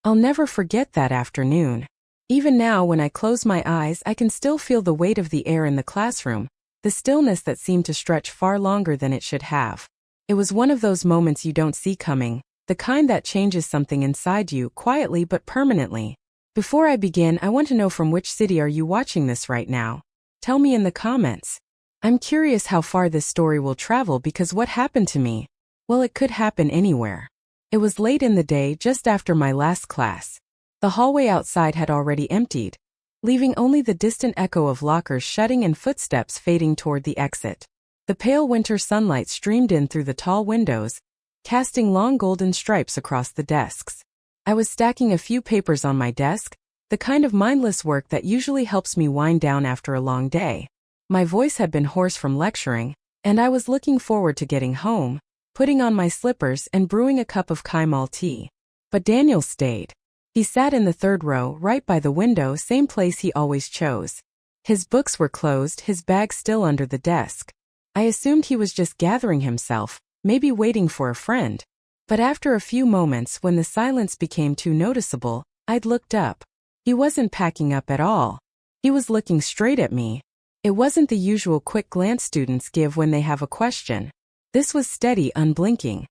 I'll never forget that afternoon. Even now, when I close my eyes, I can still feel the weight of the air in the classroom, the stillness that seemed to stretch far longer than it should have. It was one of those moments you don't see coming, the kind that changes something inside you quietly but permanently. Before I begin, I want to know, from which city are you watching this right now? Tell me in the comments. I'm curious how far this story will travel, because what happened to me, well, it could happen anywhere. It was late in the day, just after my last class. The hallway outside had already emptied, leaving only the distant echo of lockers shutting and footsteps fading toward the exit. The pale winter sunlight streamed in through the tall windows, casting long golden stripes across the desks. I was stacking a few papers on my desk, the kind of mindless work that usually helps me wind down after a long day. My voice had been hoarse from lecturing, and I was looking forward to getting home, putting on my slippers and brewing a cup of chamomile tea. But Daniel stayed. He sat in the third row, right by the window, same place he always chose. His books were closed, his bag still under the desk. I assumed he was just gathering himself, maybe waiting for a friend. But after a few moments, when the silence became too noticeable, I'd looked up. He wasn't packing up at all. He was looking straight at me. It wasn't the usual quick glance students give when they have a question. This was steady, unblinking.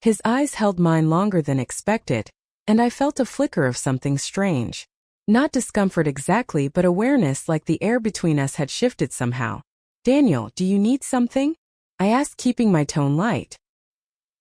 His eyes held mine longer than expected, and I felt a flicker of something strange. Not discomfort exactly, but awareness, like the air between us had shifted somehow. "Daniel, do you need something?" I asked, keeping my tone light.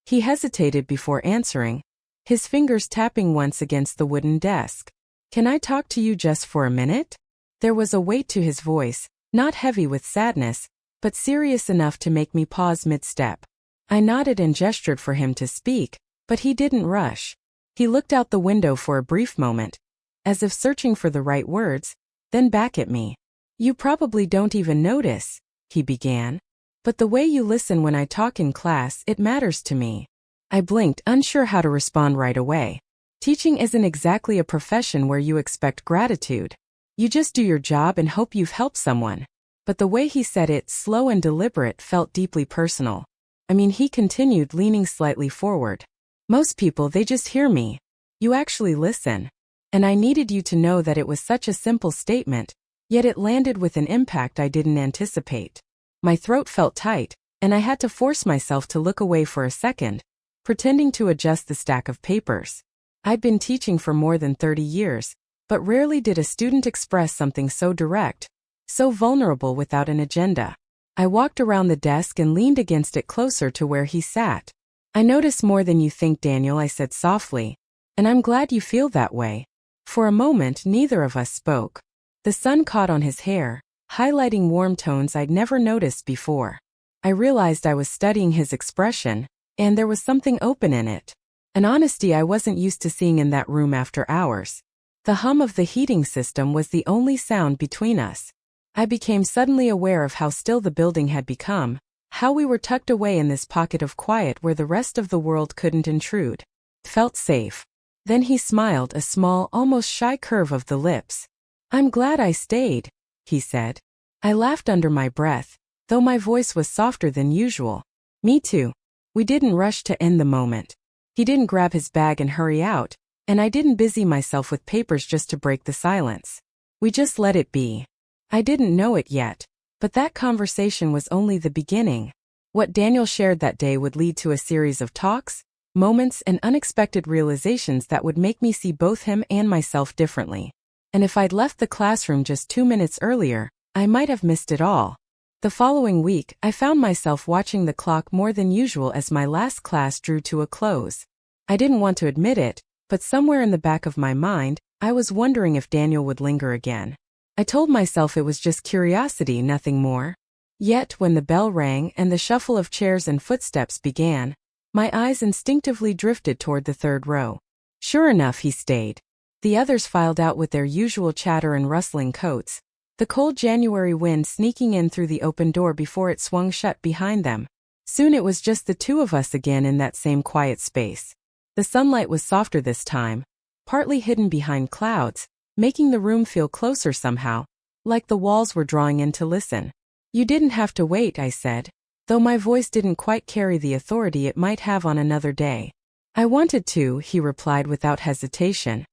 He hesitated before answering, his fingers tapping once against the wooden desk. "Can I talk to you just for a minute?" There was a weight to his voice, not heavy with sadness, but serious enough to make me pause mid-step. I nodded and gestured for him to speak, but he didn't rush. He looked out the window for a brief moment, as if searching for the right words, then back at me. "You probably don't even notice," he began, "but the way you listen when I talk in class, it matters to me." I blinked, unsure how to respond right away. Teaching isn't exactly a profession where you expect gratitude. You just do your job and hope you've helped someone. But the way he said it, slow and deliberate, felt deeply personal. I mean, he continued, leaning slightly forward. "Most people, they just hear me. You actually listen. And I needed you to know that it was such a simple statement, yet it landed with an impact I didn't anticipate." My throat felt tight, and I had to force myself to look away for a second, pretending to adjust the stack of papers. I'd been teaching for more than 30 years, but rarely did a student express something so direct, so vulnerable, without an agenda. I walked around the desk and leaned against it closer to where he sat. "I notice more than you think, Daniel," I said softly, "and I'm glad you feel that way." For a moment, neither of us spoke. The sun caught on his hair, highlighting warm tones I'd never noticed before. I realized I was studying his expression, and there was something open in it, an honesty I wasn't used to seeing in that room after hours. The hum of the heating system was the only sound between us. I became suddenly aware of how still the building had become, how we were tucked away in this pocket of quiet where the rest of the world couldn't intrude. Felt safe. Then he smiled, a small, almost shy curve of the lips. "I'm glad I stayed," he said. I laughed under my breath, though my voice was softer than usual. "Me too." We didn't rush to end the moment. He didn't grab his bag and hurry out, and I didn't busy myself with papers just to break the silence. We just let it be. I didn't know it yet, but that conversation was only the beginning. What Daniel shared that day would lead to a series of talks, moments, and unexpected realizations that would make me see both him and myself differently. And if I'd left the classroom just 2 minutes earlier, I might have missed it all. The following week, I found myself watching the clock more than usual as my last class drew to a close. I didn't want to admit it, but somewhere in the back of my mind, I was wondering if Daniel would linger again. I told myself it was just curiosity, nothing more. Yet, when the bell rang and the shuffle of chairs and footsteps began, my eyes instinctively drifted toward the third row. Sure enough, he stayed. The others filed out with their usual chatter and rustling coats, the cold January wind sneaking in through the open door before it swung shut behind them. Soon it was just the two of us again in that same quiet space. The sunlight was softer this time, partly hidden behind clouds, making the room feel closer somehow, like the walls were drawing in to listen. "You didn't have to wait," I said, though my voice didn't quite carry the authority it might have on another day. I wanted to, he replied without hesitation.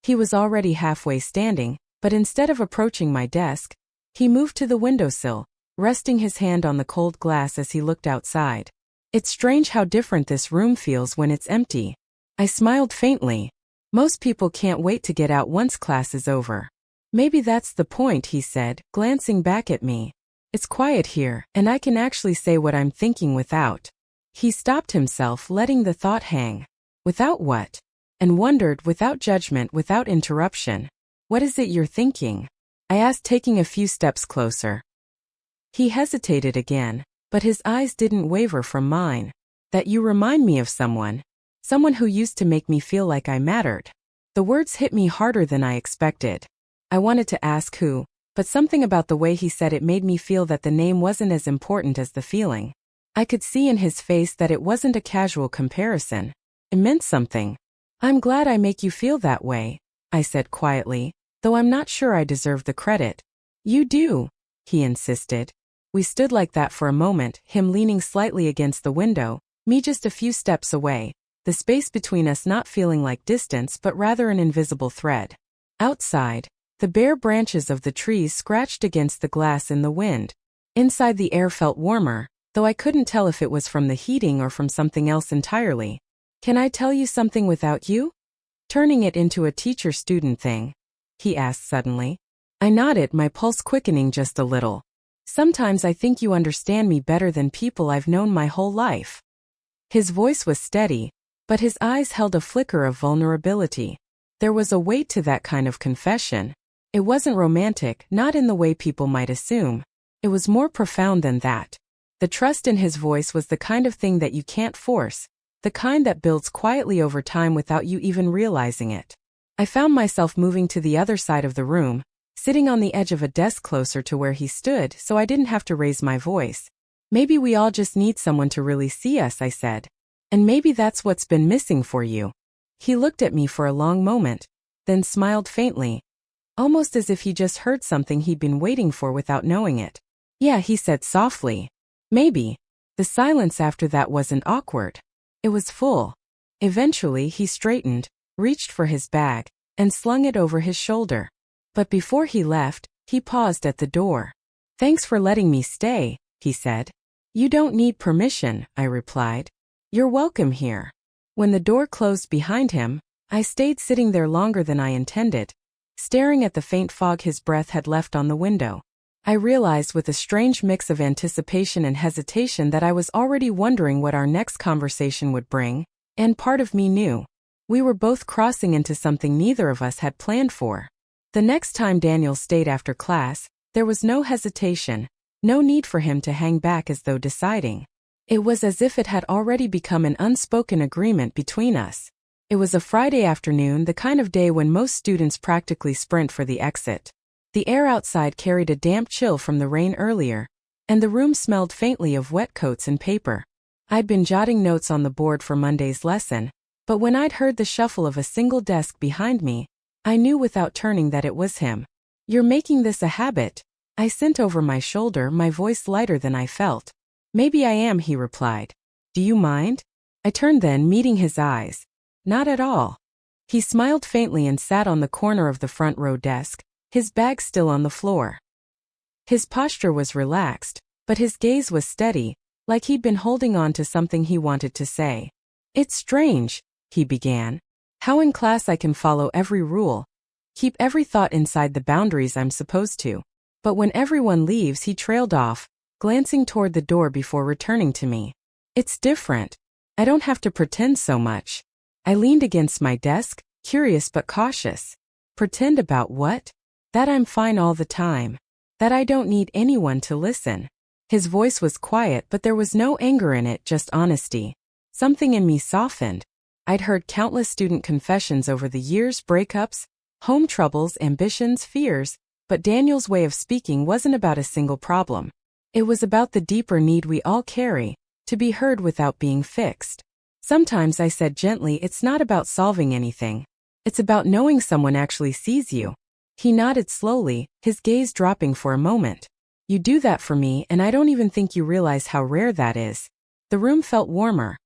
He was already halfway standing, but instead of approaching my desk, he moved to the windowsill, resting his hand on the cold glass as he looked outside. It's strange how different this room feels when it's empty. I smiled faintly. Most people can't wait to get out once class is over. Maybe that's the point, he said, glancing back at me. It's quiet here, and I can actually say what I'm thinking without. He stopped himself, letting the thought hang. Without what? And wondered, without judgment, without interruption. What is it you're thinking? I asked, taking a few steps closer. He hesitated again, but his eyes didn't waver from mine. That you remind me of someone. Someone who used to make me feel like I mattered. The words hit me harder than I expected. I wanted to ask who, but something about the way he said it made me feel that the name wasn't as important as the feeling. I could see in his face that it wasn't a casual comparison. It meant something. I'm glad I make you feel that way, I said quietly, though I'm not sure I deserve the credit. You do, he insisted. We stood like that for a moment, him leaning slightly against the window, me just a few steps away, the space between us not feeling like distance but rather an invisible thread. Outside, the bare branches of the trees scratched against the glass in the wind. Inside, the air felt warmer, though I couldn't tell if it was from the heating or from something else entirely. Can I tell you something without you? Turning it into a teacher-student thing, he asked suddenly. I nodded, my pulse quickening just a little. Sometimes I think you understand me better than people I've known my whole life. His voice was steady, but his eyes held a flicker of vulnerability. There was a weight to that kind of confession. It wasn't romantic, not in the way people might assume. It was more profound than that. The trust in his voice was the kind of thing that you can't force, the kind that builds quietly over time without you even realizing it. I found myself moving to the other side of the room, sitting on the edge of a desk closer to where he stood so I didn't have to raise my voice. Maybe we all just need someone to really see us, I said. And maybe that's what's been missing for you. He looked at me for a long moment, then smiled faintly, almost as if he just heard something he'd been waiting for without knowing it. Yeah, he said softly. Maybe. The silence after that wasn't awkward. It was full. Eventually, he straightened, reached for his bag, and slung it over his shoulder. But before he left, he paused at the door. Thanks for letting me stay, he said. You don't need permission, I replied. You're welcome here. When the door closed behind him, I stayed sitting there longer than I intended, staring at the faint fog his breath had left on the window. I realized with a strange mix of anticipation and hesitation that I was already wondering what our next conversation would bring, and part of me knew. We were both crossing into something neither of us had planned for. The next time Daniel stayed after class, there was no hesitation, no need for him to hang back as though deciding. It was as if it had already become an unspoken agreement between us. It was a Friday afternoon, the kind of day when most students practically sprint for the exit. The air outside carried a damp chill from the rain earlier, and the room smelled faintly of wet coats and paper. I'd been jotting notes on the board for Monday's lesson, but when I'd heard the shuffle of a single desk behind me, I knew without turning that it was him. You're making this a habit, I sent over my shoulder, my voice lighter than I felt. Maybe I am, he replied. Do you mind? I turned then, meeting his eyes. Not at all. He smiled faintly and sat on the corner of the front row desk, his bag still on the floor. His posture was relaxed, but his gaze was steady, like he'd been holding on to something he wanted to say. It's strange, he began, how in class I can follow every rule, keep every thought inside the boundaries I'm supposed to. But when everyone leaves, he trailed off, glancing toward the door before returning to me. It's different. I don't have to pretend so much. I leaned against my desk, curious but cautious. Pretend about what? That I'm fine all the time. That I don't need anyone to listen. His voice was quiet, but there was no anger in it, just honesty. Something in me softened. I'd heard countless student confessions over the years, breakups, home troubles, ambitions, fears, but Daniel's way of speaking wasn't about a single problem. It was about the deeper need we all carry, to be heard without being fixed. Sometimes, I said gently, it's not about solving anything. It's about knowing someone actually sees you. He nodded slowly, his gaze dropping for a moment. You do that for me, and I don't even think you realize how rare that is. The room felt warmer.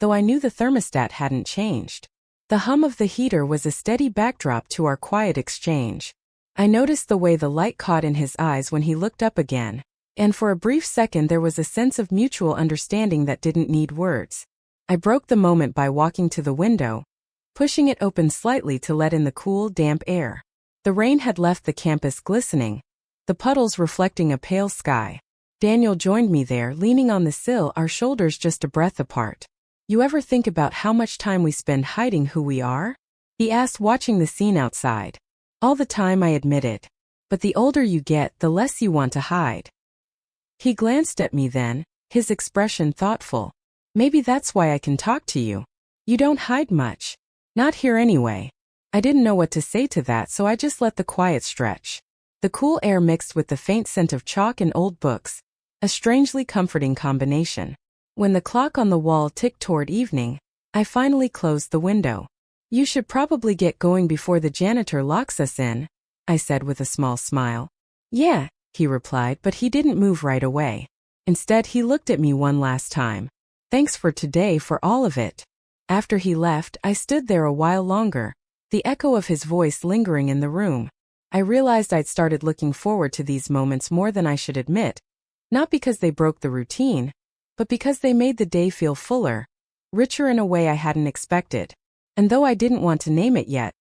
though I knew the thermostat hadn't changed. The hum of the heater was a steady backdrop to our quiet exchange. I noticed the way the light caught in his eyes when he looked up again, and for a brief second there was a sense of mutual understanding that didn't need words. I broke the moment by walking to the window, pushing it open slightly to let in the cool, damp air. The rain had left the campus glistening, the puddles reflecting a pale sky. Daniel joined me there, leaning on the sill, our shoulders just a breath apart. "You ever think about how much time we spend hiding who we are?" he asked, watching the scene outside. "All the time," I admitted. "But the older you get, the less you want to hide." He glanced at me then, his expression thoughtful. "Maybe that's why I can talk to you. You don't hide much. Not here anyway." I didn't know what to say to that, so I just let the quiet stretch. The cool air mixed with the faint scent of chalk and old books, a strangely comforting combination. When the clock on the wall ticked toward evening, I finally closed the window. "You should probably get going before the janitor locks us in," I said with a small smile. "Yeah," he replied, but he didn't move right away. Instead, he looked at me one last time. "Thanks for today, for all of it." After he left, I stood there a while longer, the echo of his voice lingering in the room. I realized I'd started looking forward to these moments more than I should admit, not because they broke the routine, but because they made the day feel fuller, richer in a way I hadn't expected. And though I didn't want to name it yet,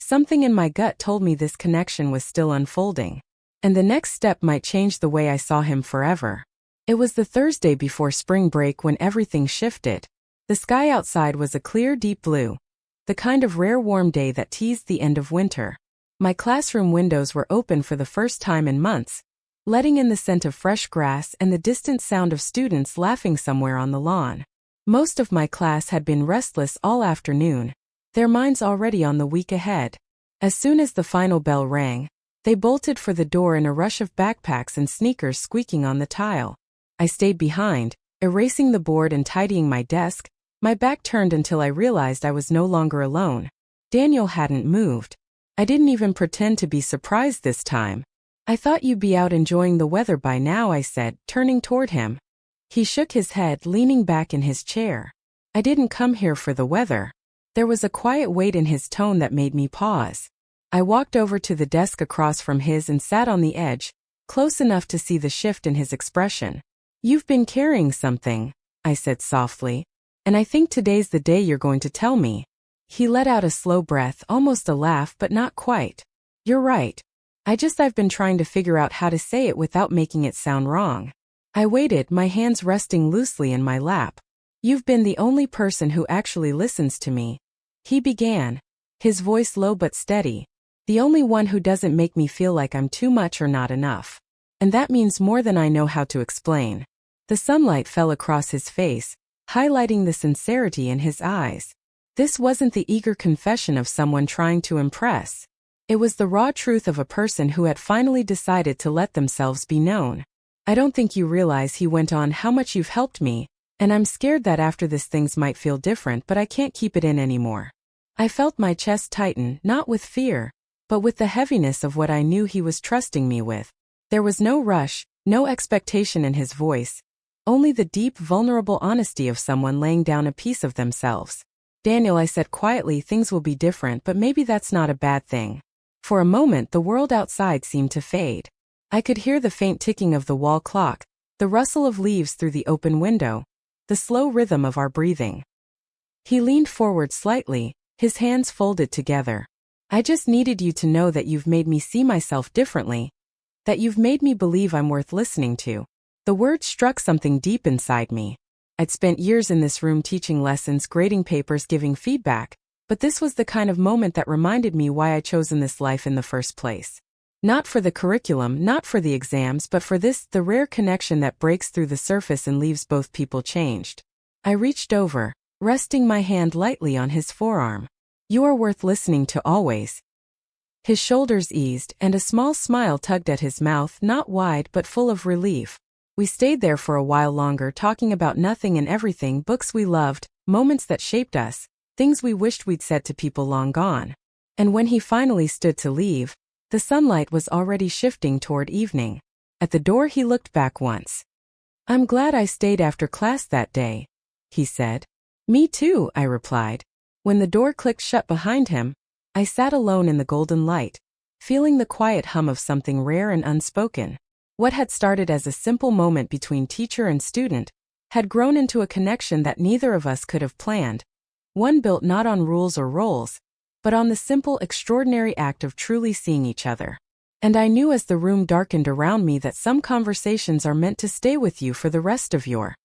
something in my gut told me this connection was still unfolding, and the next step might change the way I saw him forever. It was the Thursday before spring break when everything shifted. The sky outside was a clear, deep blue, the kind of rare warm day that teased the end of winter. My classroom windows were open for the first time in months, letting in the scent of fresh grass and the distant sound of students laughing somewhere on the lawn. Most of my class had been restless all afternoon, their minds already on the week ahead. As soon as the final bell rang, they bolted for the door in a rush of backpacks and sneakers squeaking on the tile. I stayed behind, erasing the board and tidying my desk, my back turned until I realized I was no longer alone. Daniel hadn't moved. I didn't even pretend to be surprised this time. "I thought you'd be out enjoying the weather by now," I said, turning toward him. He shook his head, leaning back in his chair. "I didn't come here for the weather." There was a quiet weight in his tone that made me pause. I walked over to the desk across from his and sat on the edge, close enough to see the shift in his expression. "You've been carrying something," I said softly, "and I think today's the day you're going to tell me." He let out a slow breath, almost a laugh, but not quite. "You're right. I've been trying to figure out how to say it without making it sound wrong." I waited, my hands resting loosely in my lap. "You've been the only person who actually listens to me," he began, his voice low but steady. "The only one who doesn't make me feel like I'm too much or not enough. And that means more than I know how to explain." The sunlight fell across his face, highlighting the sincerity in his eyes. This wasn't the eager confession of someone trying to impress. It was the raw truth of a person who had finally decided to let themselves be known. "I don't think you realize," he went on, "how much you've helped me, and I'm scared that after this things might feel different, but I can't keep it in anymore." I felt my chest tighten, not with fear, but with the heaviness of what I knew he was trusting me with. There was no rush, no expectation in his voice, only the deep, vulnerable honesty of someone laying down a piece of themselves. "Daniel," I said quietly, "things will be different, but maybe that's not a bad thing." For a moment the world outside seemed to fade. I could hear the faint ticking of the wall clock, the rustle of leaves through the open window, the slow rhythm of our breathing. He leaned forward slightly, his hands folded together. "I just needed you to know that you've made me see myself differently, that you've made me believe I'm worth listening to." The words struck something deep inside me. I'd spent years in this room teaching lessons, grading papers, giving feedback, but this was the kind of moment that reminded me why I'd chosen this life in the first place. Not for the curriculum, not for the exams, but for this, the rare connection that breaks through the surface and leaves both people changed. I reached over, resting my hand lightly on his forearm. "You are worth listening to always." His shoulders eased, and a small smile tugged at his mouth, not wide but full of relief. We stayed there for a while longer, talking about nothing and everything, books we loved, moments that shaped us, things we wished we'd said to people long gone. And when he finally stood to leave, the sunlight was already shifting toward evening. At the door he looked back once. "I'm glad I stayed after class that day," he said. Me too, I replied. When the door clicked shut behind him, I sat alone in the golden light, feeling the quiet hum of something rare and unspoken. What had started as a simple moment between teacher and student had grown into a connection that neither of us could have planned, one built not on rules or roles, but on the simple, extraordinary act of truly seeing each other. And I knew as the room darkened around me that some conversations are meant to stay with you for the rest of your